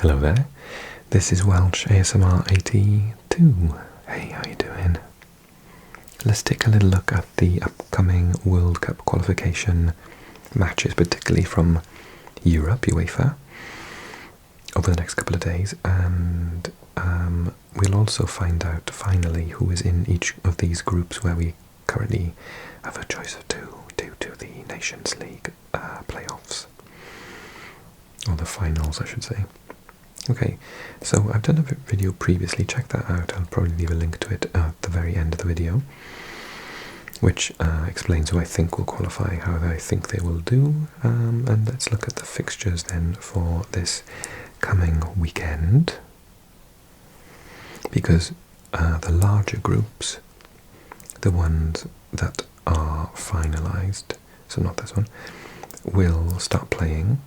Hello there, this is Welsh ASMR 82. Hey, how you doing? Let's take a little look at the upcoming World Cup qualification matches, particularly from Europe, UEFA, over the next couple of days, and we'll also find out finally who is in each of these groups where we currently have a choice of two due to the Nations League playoffs, or the finals I should say. Okay, so I've done a video previously, check that out. I'll probably leave a link to it at the very end of the video, which explains who I think will qualify, how I think they will do, and let's look at the fixtures then for this coming weekend, because the larger groups, the ones that are finalised, so not this one, will start playing.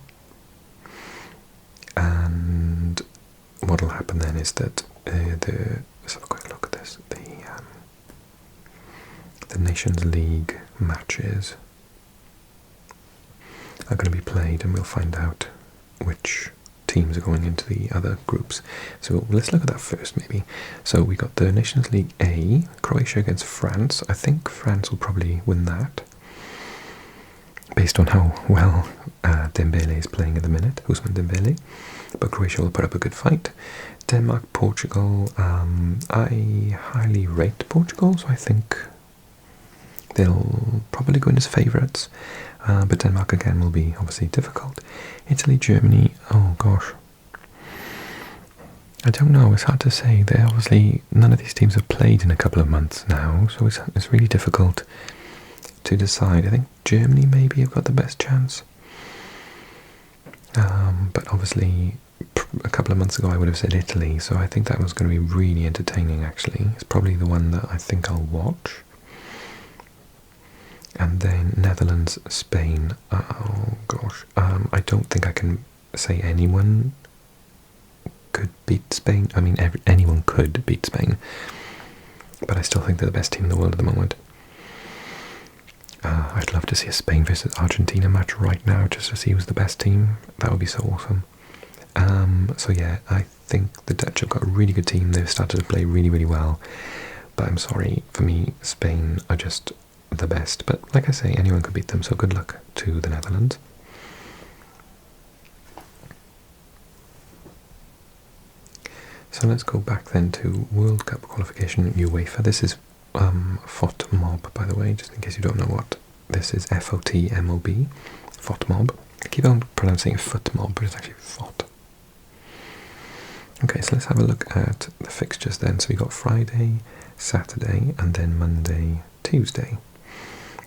And what will happen then is that let's have a quick look at this. The Nations League matches are going to be played, and we'll find out which teams are going into the other groups. So let's look at that first, maybe. So we got the Nations League A, Croatia against France. I think France will probably win that, based on how well Dembele is playing at the minute, Ousmane Dembele. But Croatia will put up a good fight. Denmark, Portugal, I highly rate Portugal, so I think they'll probably go in as favourites. But Denmark again will be obviously difficult. Italy, Germany, oh gosh. I don't know, it's hard to say. They obviously, none of these teams have played in a couple of months now, so it's really difficult to decide. I think Germany maybe have got the best chance. But obviously a couple of months ago I would have said Italy, so I think that was going to be really entertaining actually. It's probably the one that I think I'll watch. And then Netherlands, Spain, oh gosh, I don't think I can say anyone could beat Spain. I mean anyone could beat Spain, but I still think they're the best team in the world at the moment. I'd love to see a Spain versus Argentina match right now, just to see who's the best team. That would be so awesome. So yeah, I think the Dutch have got a really good team. They've started to play really, really well. But I'm sorry, for me, Spain are just the best. But like I say, anyone could beat them, so good luck to the Netherlands. So let's go back then to World Cup qualification UEFA. This is FotMob, by the way, just in case you don't know what this is. FOTMOB, FotMob. I keep on pronouncing it FotMob, but it's actually Fot. Okay, so let's have a look at the fixtures then. So we got Friday, Saturday, and then Monday, Tuesday.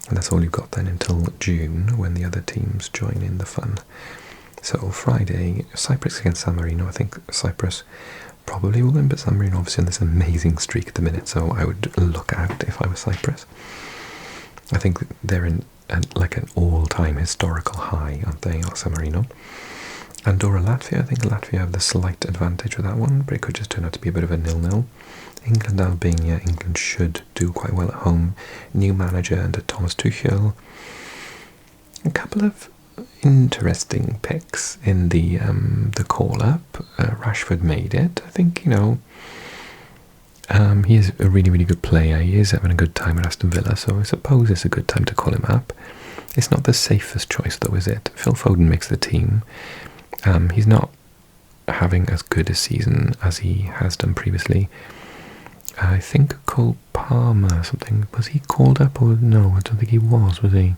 And that's all you've got then until June, when the other teams join in the fun. So Friday, Cyprus against San Marino. I think Cyprus probably will win, but San Marino obviously on this amazing streak at the minute, so I would look out if I was Cyprus. I think they're in like an all-time historical high, aren't they, San Marino? Andorra, Latvia, I think Latvia have the slight advantage with that one, but it could just turn out to be a bit of a 0-0. England, Albania, England should do quite well at home. New manager under Thomas Tuchel. A couple of interesting picks in the call-up. Rashford made it. I think, you know, he is a really, really good player. He is having a good time at Aston Villa, so I suppose it's a good time to call him up. It's not the safest choice, though, is it? Phil Foden makes the team. He's not having as good a season as he has done previously. I think Cole Palmer, something, was he called up or no? I don't think he was he?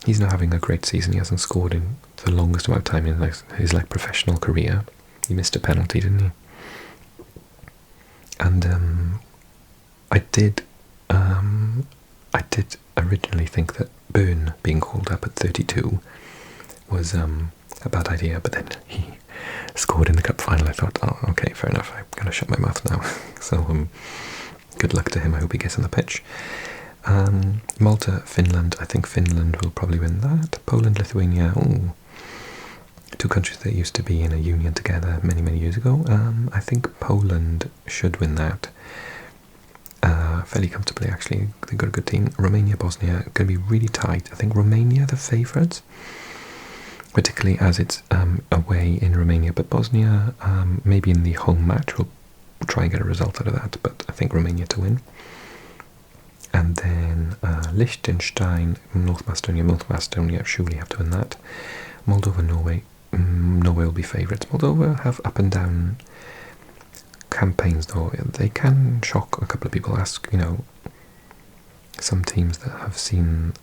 He's not having a great season. He hasn't scored in the longest amount of time in his professional career. He missed a penalty, didn't he? And I did originally think that Byrne being called up at 32 was a bad idea, but then he scored in the cup final. I thought, oh, okay, fair enough. I'm gonna shut my mouth now. So good luck to him. I hope he gets on the pitch. Malta, Finland. I think Finland will probably win that. Poland, Lithuania. Ooh, two countries that used to be in a union together many, many years ago. I think Poland should win that fairly comfortably, actually. They've got a good team. Romania, Bosnia, going to be really tight. I think Romania, the favourites. particularly as it's away in Romania. But Bosnia, maybe in the home match, we'll try and get a result out of that, but I think Romania to win. And then Liechtenstein, North Macedonia. North Macedonia surely have to win that. Moldova, Norway. Norway will be favourites. Moldova have up and down campaigns though. They can shock a couple of people. Ask, some teams that have seen,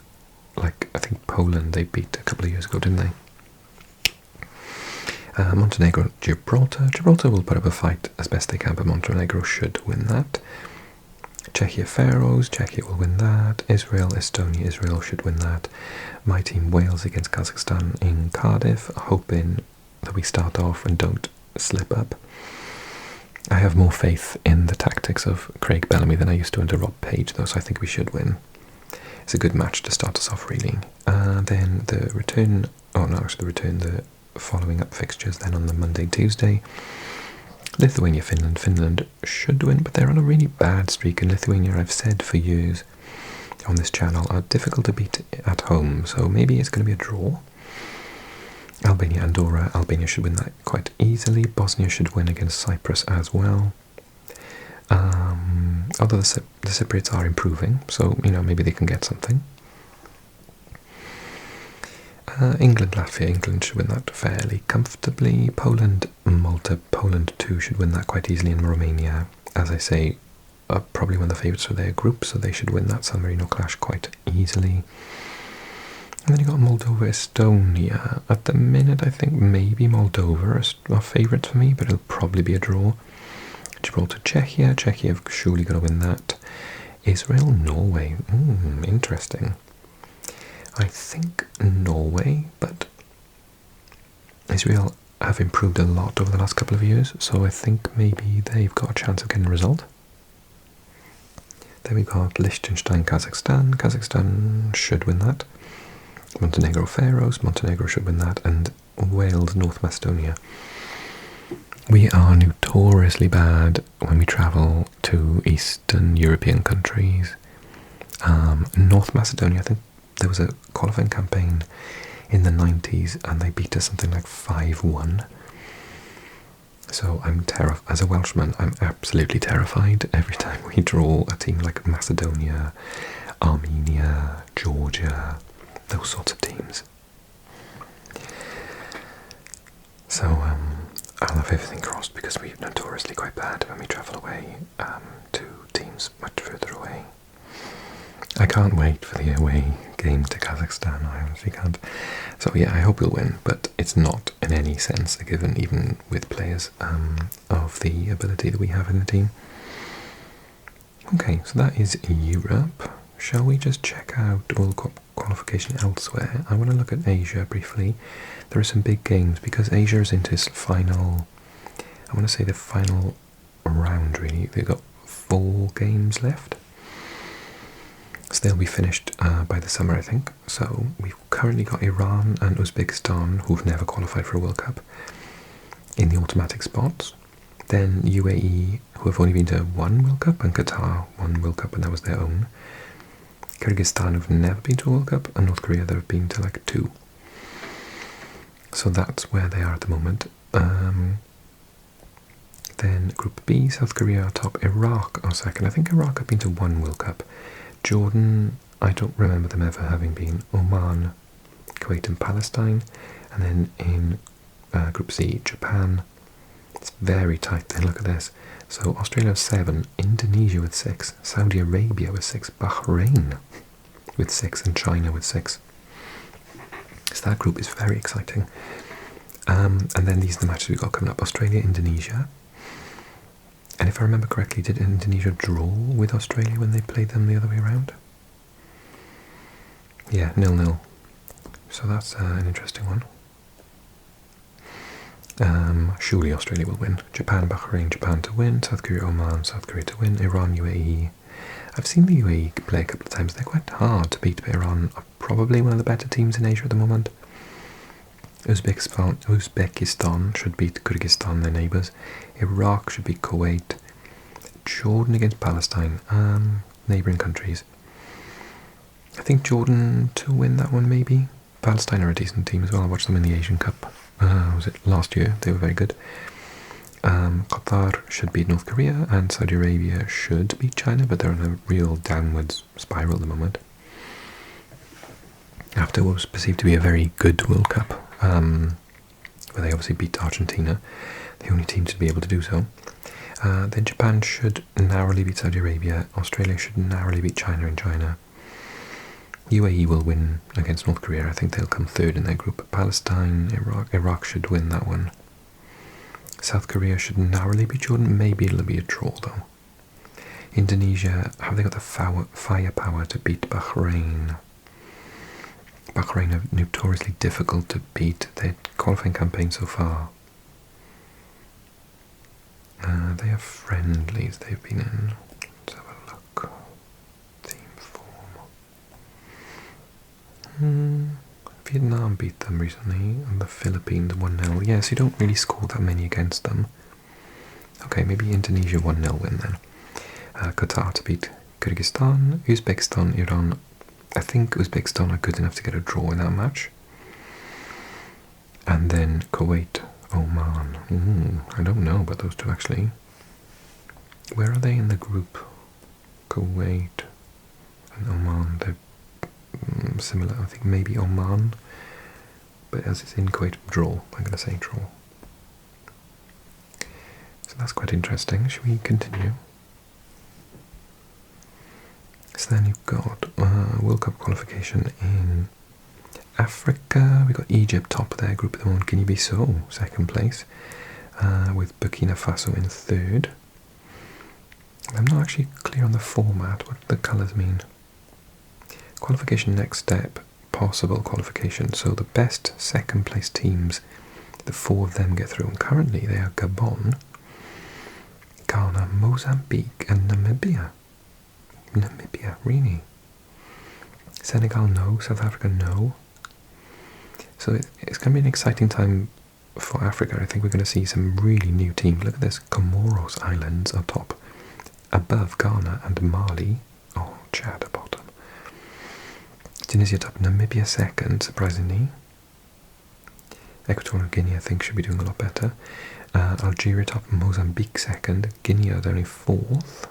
like I think Poland they beat a couple of years ago, didn't they? Montenegro, Gibraltar. Gibraltar will put up a fight as best they can, but Montenegro should win that. Czechia, Faroes, Czechia will win that. Israel, Estonia, Israel should win that. My team, Wales against Kazakhstan in Cardiff, hoping that we start off and don't slip up. I have more faith in the tactics of Craig Bellamy than I used to under Rob Page, though, so I think we should win. It's a good match to start us off, really. Then the return, the following up fixtures then on the Monday, Tuesday. Lithuania, Finland. Finland should win, but they're on a really bad streak, and Lithuania, I've said for years on this channel, are difficult to beat at home, so maybe it's going to be a draw. Albania, Andorra. Albania should win that quite easily. Bosnia should win against Cyprus as well. Although the Cypriots are improving, so maybe they can get something. England, Latvia. England should win that fairly comfortably. Poland, Malta. Poland too should win that quite easily. And Romania, as I say, are probably one of the favourites for their group, so they should win that San Marino clash quite easily. And then you got Moldova, Estonia. At the minute, I think maybe Moldova are favourites for me, but it'll probably be a draw. Gibraltar, Czechia. Czechia have surely got to win that. Israel, Norway. Interesting. I think Norway, but Israel have improved a lot over the last couple of years, so I think maybe they've got a chance of getting a result. Then we got Liechtenstein, Kazakhstan. Kazakhstan should win that. Montenegro, Faroes. Montenegro should win that. And Wales, North Macedonia. We are notoriously bad when we travel to Eastern European countries. North Macedonia, I think there was a qualifying campaign in the 90s and they beat us something like 5-1. So I'm terrified. As a Welshman, I'm absolutely terrified every time we draw a team like Macedonia, Armenia, Georgia, those sorts of teams. So I'll have everything crossed because we're notoriously quite bad when we travel away to teams much further away. I can't wait for the away game to Kazakhstan, I honestly can't. So yeah, I hope we'll win, but it's not in any sense a given, even with players of the ability that we have in the team. Okay, so that is Europe. Shall we just check out World Cup qualification elsewhere? I want to look at Asia briefly. There are some big games because Asia is into its final, I want to say the final round really. They've got 4 games left. So they'll be finished by the summer, I think. So we've currently got Iran and Uzbekistan, who've never qualified for a World Cup, in the automatic spots. Then UAE, who have only been to 1 World Cup, and Qatar 1 World Cup, and that was their own. Kyrgyzstan have never been to a World Cup, and North Korea that have been to like 2. So that's where they are at the moment. Then Group B, South Korea are top, Iraq are second. I think Iraq have been to 1 World Cup. Jordan, I don't remember them ever having been. Oman, Kuwait and Palestine. And then in Group C, Japan. It's very tight then, look at this. So Australia with 7, Indonesia with 6, Saudi Arabia with 6, Bahrain with 6 and China with 6. So that group is very exciting. And then these are the matches we've got coming up. Australia, Indonesia. And if I remember correctly, did Indonesia draw with Australia when they played them the other way around? Yeah, 0-0. So that's an interesting one. Surely Australia will win. Japan, Bahrain, Japan to win. South Korea, Oman, South Korea to win. Iran, UAE. I've seen the UAE play a couple of times. They're quite hard to beat, but Iran are probably one of the better teams in Asia at the moment. Uzbekistan should beat Kyrgyzstan, their neighbours. Iraq should beat Kuwait. Jordan against Palestine. Neighbouring countries. I think Jordan to win that one maybe. Palestine are a decent team as well. I watched them in the Asian Cup. Was it last year? They were very good. Qatar should beat North Korea, and Saudi Arabia should beat China, but they're on a real downwards spiral at the moment. After what was perceived to be a very good World Cup, where they obviously beat Argentina, the only team to be able to do so. Then Japan should narrowly beat Saudi Arabia, Australia should narrowly beat China in China. UAE will win against North Korea. I think they'll come third in their group. Palestine, Iraq should win that one. South Korea should narrowly beat Jordan. Maybe it'll be a draw though. Indonesia, have they got the firepower to beat Bahrain? Bahrain are notoriously difficult to beat. Their qualifying campaign so far. They have friendlies they've been in. Let's have a look. Team form. Vietnam beat them recently, and the Philippines 1-0. Yes, you don't really score that many against them. Okay, maybe Indonesia 1-0 win then. Qatar to beat Kyrgyzstan, Uzbekistan, Iran. I think Uzbekistan are good enough to get a draw in that match. And then Kuwait, Oman. I don't know about those two actually. Where are they in the group? Kuwait and Oman. They're similar. I think maybe Oman. But as it's in Kuwait, draw. I'm going to say draw. So that's quite interesting. Should we continue? So then you've got World Cup qualification in Africa. We've got Egypt top of their group at the moment. Guinea-Bissau second place, with Burkina Faso in third. I'm not actually clear on the format. What do the colours mean? Qualification next step, possible qualification. So the best second place teams, the four of them get through. And currently they are Gabon, Ghana, Mozambique and Namibia. Namibia, really? Senegal, no. South Africa, no. So it's going to be an exciting time for Africa. I think we're going to see some really new teams. Look at this. Comoros Islands are top. Above Ghana and Mali. Oh, Chad at bottom. Tunisia top. Namibia second, surprisingly. Equatorial Guinea, I think, should be doing a lot better. Algeria top. Mozambique second. Guinea are only fourth.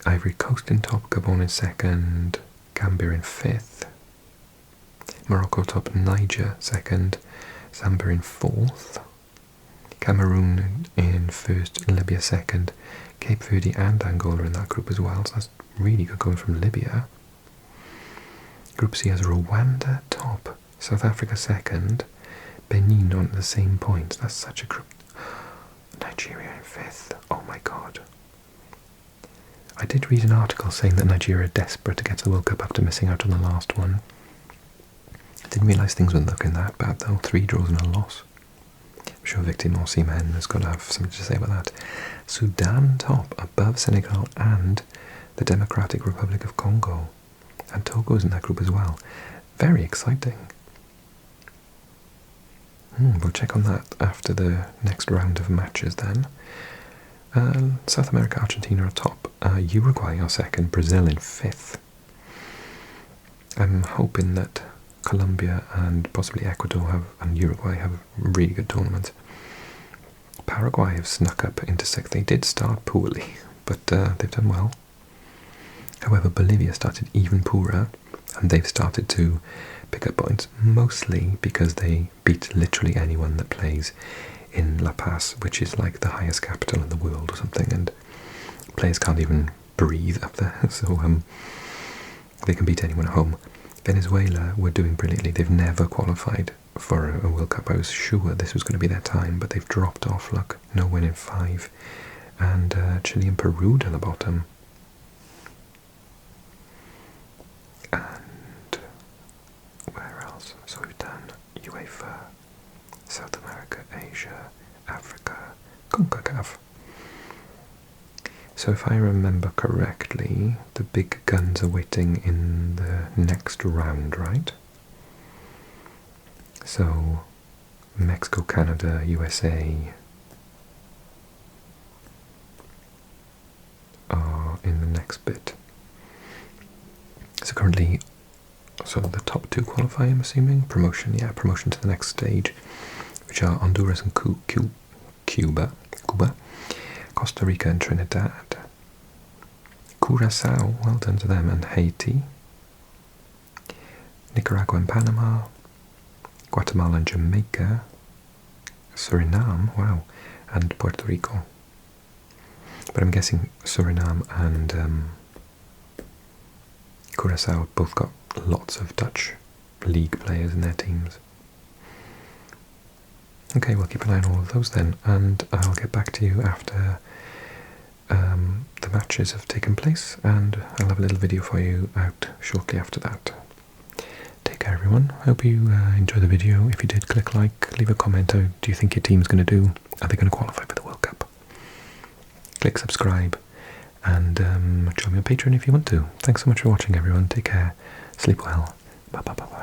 Ivory Coast in top, Gabon in second, Gambia in fifth, Morocco top, Niger second, Zambia in fourth, Cameroon in first, Libya second, Cape Verde and Angola in that group as well, so that's really good going from Libya. Group C has Rwanda top, South Africa second, Benin on the same points. That's such a group. Nigeria in fifth, oh my god. I did read an article saying that Nigeria are desperate to get to the World Cup after missing out on the last one. I didn't realise things were looking that bad though. 3 draws and a loss. I'm sure Victor Osimhen has got to have something to say about that. Sudan top, above Senegal and the Democratic Republic of Congo. And Togo's in that group as well. Very exciting. We'll check on that after the next round of matches then. South America, Argentina are top, Uruguay are second, Brazil in fifth. I'm hoping that Colombia and possibly Ecuador and Uruguay have really good tournaments. Paraguay have snuck up into sixth. They did start poorly, but they've done well. However, Bolivia started even poorer, and they've started to pick up points, mostly because they beat literally anyone that plays in La Paz, which is like the highest capital in the world or something, and players can't even breathe up there, so they can beat anyone at home. Venezuela were doing brilliantly. They've never qualified for a World Cup. I was sure this was going to be their time, but they've dropped off. Look, no win in 5, and Chile and Peru down the bottom. And where else? So we've done UEFA, South America, Asia, Africa, CONCACAF. So if I remember correctly, the big guns are waiting in the next round, right? So Mexico, Canada, USA are in the next bit. So currently So the top 2 qualify, I'm assuming. Promotion, yeah, promotion to the next stage, which are Honduras and Cuba, Costa Rica and Trinidad, Curacao, well done to them, and Haiti, Nicaragua and Panama, Guatemala and Jamaica, Suriname, wow, and Puerto Rico. But I'm guessing Suriname and Curacao both got lots of Dutch league players in their teams. Okay, we'll keep an eye on all of those then, and I'll get back to you after the matches have taken place, and I'll have a little video for you out shortly after that. Take care, everyone. Hope you enjoyed the video. If you did, click like, leave a comment. How do you think your team's going to do? Are they going to qualify for the World Cup? Click subscribe, and join me on Patreon if you want to. Thanks so much for watching, everyone. Take care. Sleep well. Bye bye bye bye.